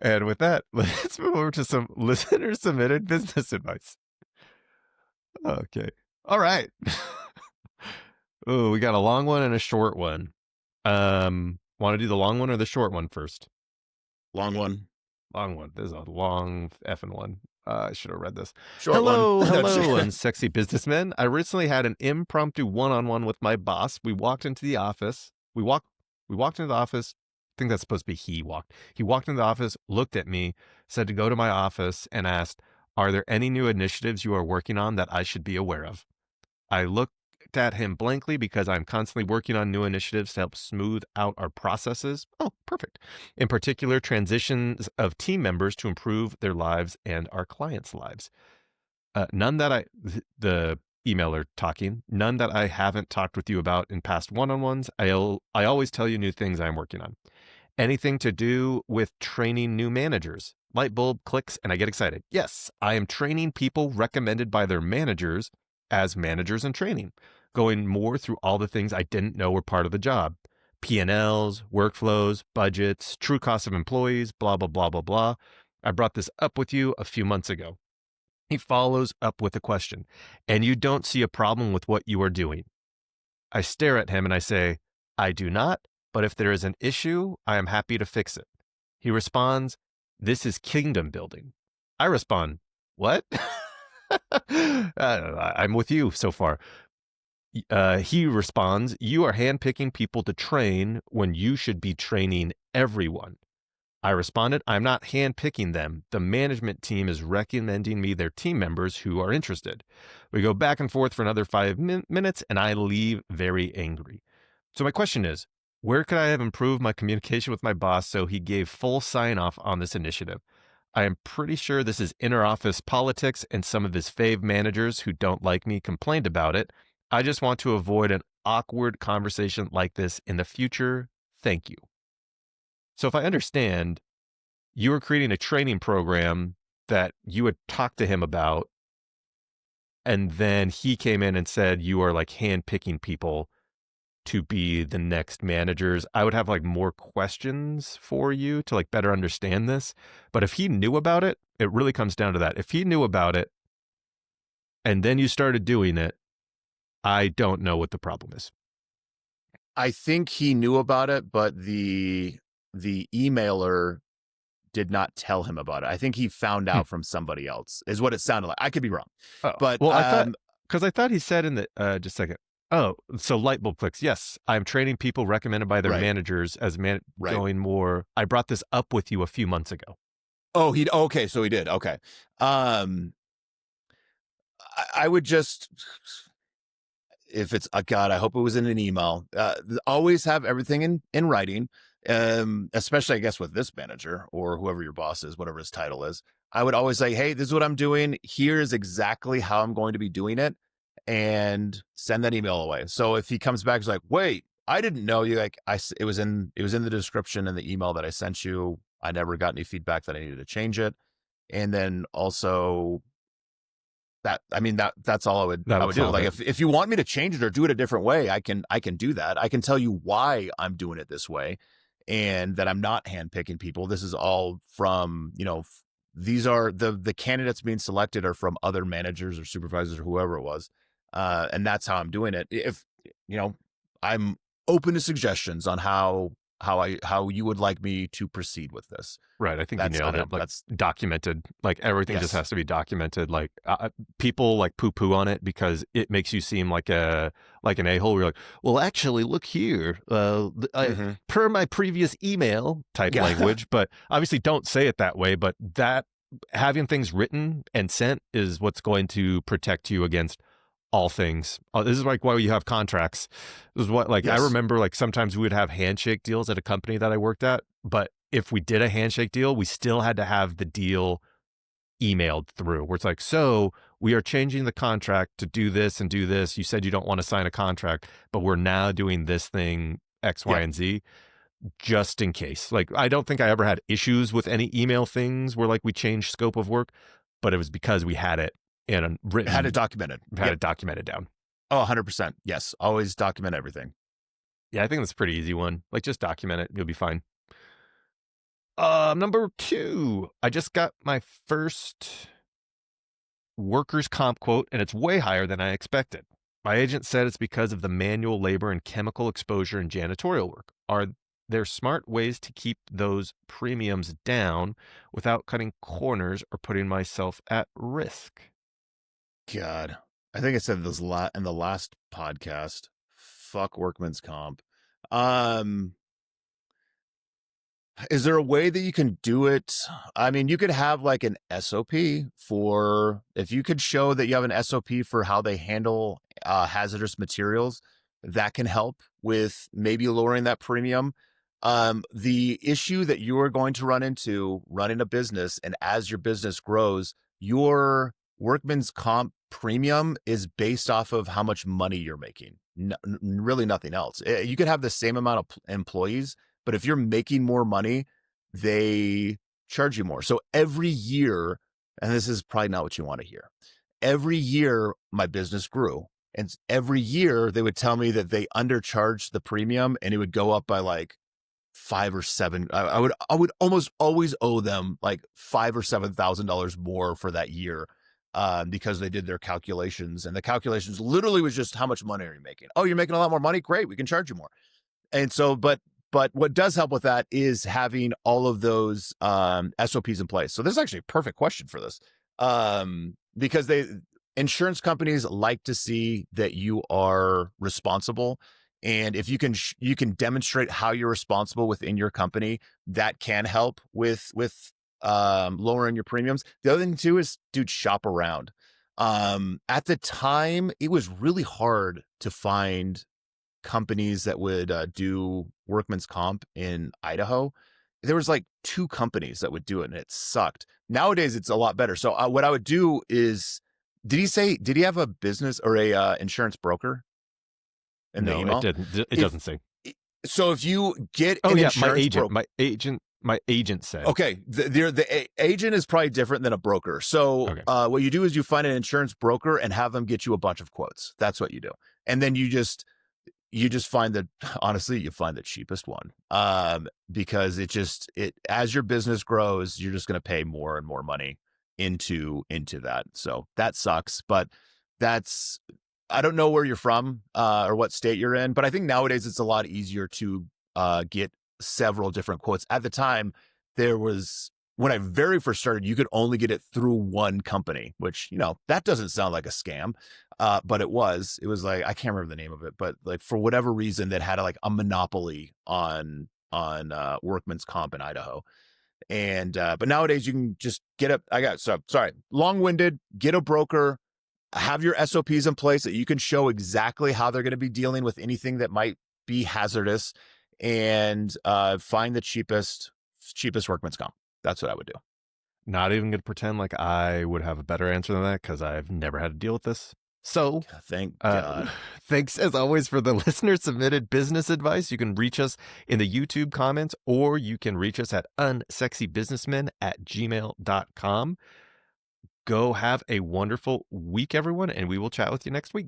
And with that, let's move over to some listener submitted business advice. Okay. All right. Oh, we got a long one and a short one. Want to do the long one or the short one first? Long one. Long one. This is a long effing one. I should have read this. Short one. Hello, unsexy businessmen. I recently had an impromptu one-on-one with my boss. We walked into the office. We walked into the office. I think that's supposed to be he walked. He walked into the office, looked at me, said to go to my office, and asked, "Are there any new initiatives you are working on that I should be aware of?" I looked at him blankly because I'm constantly working on new initiatives to help smooth out our processes. Oh, perfect. In particular, transitions of team members to improve their lives and our clients' lives. None that the emailer talking, none that I haven't talked with you about in past one-on-ones. I always tell you new things I'm working on. Anything to do with training new managers. Light bulb clicks and I get excited. Yes, I am training people recommended by their managers as managers in training, going more through all the things I didn't know were part of the job. P&Ls, workflows, budgets, true cost of employees, blah, blah, blah, blah, blah. I brought this up with you a few months ago. He follows up with a question, and you don't see a problem with what you are doing. I stare at him and I say, I do not, but if there is an issue, I am happy to fix it. He responds, this is kingdom building. I respond, what? I'm with you so far. He responds, you are handpicking people to train when you should be training everyone. I responded, I'm not handpicking them. The management team is recommending me their team members who are interested. We go back and forth for another 5 minutes and I leave very angry. So my question is, where could I have improved my communication with my boss so he gave full sign off on this initiative? I am pretty sure this is inter-office politics and some of his fave managers who don't like me complained about it. I just want to avoid an awkward conversation like this in the future. Thank you. So if I understand, you were creating a training program that you had talked to him about, and then he came in and said you are like handpicking people to be the next managers. I would have like more questions for you to like better understand this. But if he knew about it, it really comes down to that. If he knew about it and then you started doing it, I don't know what the problem is. I think he knew about it, but the emailer did not tell him about it. I think he found out from somebody else, is what it sounded like. I could be wrong. Oh, but well, I thought he said in the just a second. Oh, so light bulb clicks. Yes, I'm training people recommended by their managers as going more. I brought this up with you a few months ago. Oh, okay, so he did. Okay. I would just, if it's God, I hope it was in an email. Always have everything in writing. Especially I guess with this manager or whoever your boss is, whatever his title is. I would always say, hey, this is what I'm doing. Here's exactly how I'm going to be doing it, and send that email away. So if he comes back, he's like, wait, I didn't know you. Like it was in the description in the email that I sent you. I never got any feedback that I needed to change it. And then also that's all I would do. Like if you want me to change it or do it a different way, I can do that. I can tell you why I'm doing it this way, and that I'm not handpicking people. This is all from, these are the candidates being selected are from other managers or supervisors or whoever it was. And that's how I'm doing it. If, I'm open to suggestions on how you would like me to proceed with this. Right. I think you nailed it. Like that's documented. Like everything just has to be documented. Like people like poo-poo on it because it makes you seem like an a-hole. You're like, well, actually, look here. Per my previous email type language, but obviously don't say it that way. But that having things written and sent is what's going to protect you against all things. This is like why you have contracts. This is what, like, I remember like sometimes we would have handshake deals at a company that I worked at, but if we did a handshake deal, we still had to have the deal emailed through where it's like, so we are changing the contract to do this and do this. You said you don't want to sign a contract, but we're now doing this thing X, Y, and Z just in case. Like, I don't think I ever had issues with any email things where like we changed scope of work, but it was because we had it and written, had it documented, it documented down. Oh, 100%. Yes. Always document everything. Yeah. I think that's a pretty easy one. Like just document it. You'll be fine. Number 2, I just got my first workers' comp quote, and it's way higher than I expected. My agent said it's because of the manual labor and chemical exposure in janitorial work. Are there smart ways to keep those premiums down without cutting corners or putting myself at risk? God, I think I said this lot in the last podcast. Fuck workman's comp. Um, Is there a way that you can do it? I mean, you could have like an SOP for if you could show that you have an SOP for how they handle hazardous materials, that can help with maybe lowering that premium. The issue that you are going to run into running a business, and as your business grows, your workman's comp premium is based off of how much money you're making. Really nothing else. You could have the same amount of employees, but if you're making more money, they charge you more. So every year, and this is probably not what you want to hear, every year my business grew. And every year they would tell me that they undercharged the premium and it would go up by like 5 or 7. I would almost always owe them like $5 or $7,000 more for that year, because they did their calculations, and the calculations literally was just how much money are you making? Oh, you're making a lot more money? Great, we can charge you more. And so, but what does help with that is having all of those SOPs in place. So this is actually a perfect question for this, because insurance companies like to see that you are responsible, and if you can demonstrate how you're responsible within your company, that can help with lowering your premiums. The other thing too is, dude, shop around. At the time, it was really hard to find companies that would do workman's comp in Idaho. There was like 2 companies that would do it, and it sucked. Nowadays, it's a lot better. So what I would do is, did he have a business or a insurance broker in the No, it email? didn't. It If doesn't say. so, if you get Oh an yeah, insurance broker, my agent said. okay, the agent is probably different than a broker. So Okay. what you do is you find an insurance broker and have them get you a bunch of quotes. That's what you do, and then you just find that, honestly, you find the cheapest one, because it as your business grows, you're just going to pay more and more money into that. So that sucks, but that's, I don't know where you're from or what state you're in, but I think nowadays it's a lot easier to get several different quotes. At the time, when I very first started, you could only get it through one company, which, that doesn't sound like a scam. But it was like, I can't remember the name of it, but like for whatever reason that had like a monopoly on workman's comp in Idaho. And but nowadays you can just sorry, long-winded, get a broker, have your SOPs in place that you can show exactly how they're going to be dealing with anything that might be hazardous, and find the cheapest workman's comp. That's what I would do. Not even going to pretend like I would have a better answer than that, because I've never had to deal with this. So, Thank God. thanks as always for the listener submitted business advice. You can reach us in the YouTube comments, or you can reach us at unsexybusinessmen@gmail.com. Go have a wonderful week, everyone, and we will chat with you next week.